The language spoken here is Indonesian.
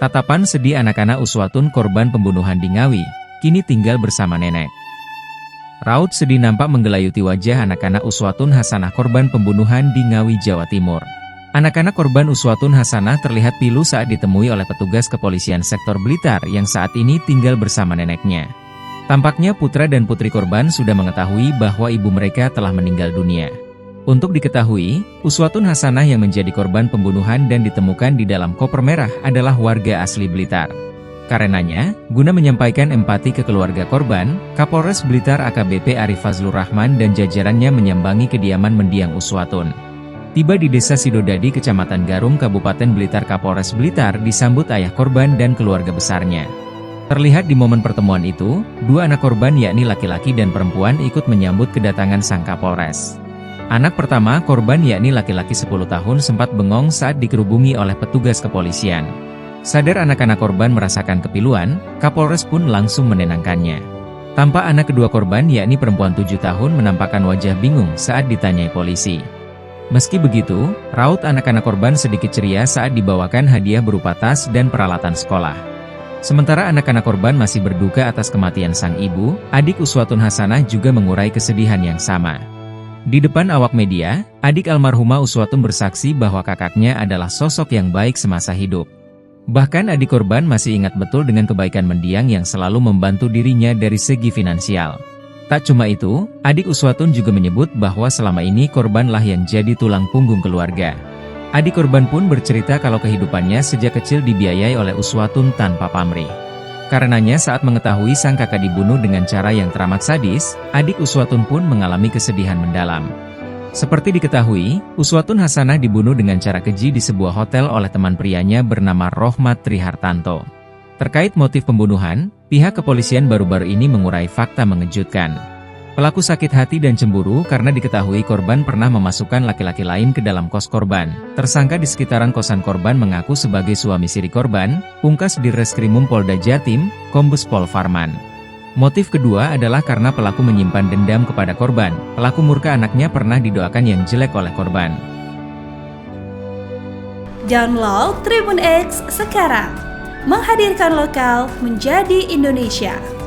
Tatapan sedih anak-anak Uswatun korban pembunuhan di Ngawi, kini tinggal bersama nenek. Raut sedih nampak menggelayuti wajah anak-anak Uswatun Hasanah korban pembunuhan di Ngawi, Jawa Timur. Anak-anak korban Uswatun Hasanah terlihat pilu saat ditemui oleh petugas kepolisian sektor Blitar yang saat ini tinggal bersama neneknya. Tampaknya putra dan putri korban sudah mengetahui bahwa ibu mereka telah meninggal dunia. Untuk diketahui, Uswatun Hasanah yang menjadi korban pembunuhan dan ditemukan di dalam koper merah adalah warga asli Blitar. Karenanya, guna menyampaikan empati ke keluarga korban, Kapolres Blitar AKBP Arif Fazlur Rahman dan jajarannya menyambangi kediaman mendiang Uswatun. Tiba di Desa Sidodadi, Kecamatan Garung, Kabupaten Blitar, Kapolres Blitar disambut ayah korban dan keluarga besarnya. Terlihat di momen pertemuan itu, dua anak korban yakni laki-laki dan perempuan ikut menyambut kedatangan sang Kapolres. Anak pertama korban yakni laki-laki 10 tahun sempat bengong saat dikerubungi oleh petugas kepolisian. Sadar anak-anak korban merasakan kepiluan, Kapolres pun langsung menenangkannya. Tampak anak kedua korban yakni perempuan 7 tahun menampakkan wajah bingung saat ditanyai polisi. Meski begitu, raut anak-anak korban sedikit ceria saat dibawakan hadiah berupa tas dan peralatan sekolah. Sementara anak-anak korban masih berduka atas kematian sang ibu, adik Uswatun Hasanah juga mengurai kesedihan yang sama. Di depan awak media, adik almarhumah Uswatun bersaksi bahwa kakaknya adalah sosok yang baik semasa hidup. Bahkan adik korban masih ingat betul dengan kebaikan mendiang yang selalu membantu dirinya dari segi finansial. Tak cuma itu, adik Uswatun juga menyebut bahwa selama ini korbanlah yang jadi tulang punggung keluarga. Adik korban pun bercerita kalau kehidupannya sejak kecil dibiayai oleh Uswatun tanpa pamrih. Karenanya saat mengetahui sang kakak dibunuh dengan cara yang teramat sadis, adik Uswatun pun mengalami kesedihan mendalam. Seperti diketahui, Uswatun Hasanah dibunuh dengan cara keji di sebuah hotel oleh teman prianya bernama Rohmat Trihartanto. Terkait motif pembunuhan, pihak kepolisian baru-baru ini mengurai fakta mengejutkan. Pelaku sakit hati dan cemburu karena diketahui korban pernah memasukkan laki-laki lain ke dalam kos korban. Tersangka di sekitaran kosan korban mengaku sebagai suami siri korban, pungkas di Reskrimum Polda Jatim, Kombes Pol Farman. Motif kedua adalah karena pelaku menyimpan dendam kepada korban. Pelaku murka anaknya pernah didoakan yang jelek oleh korban. Download Tribun X sekarang, menghadirkan lokal menjadi Indonesia.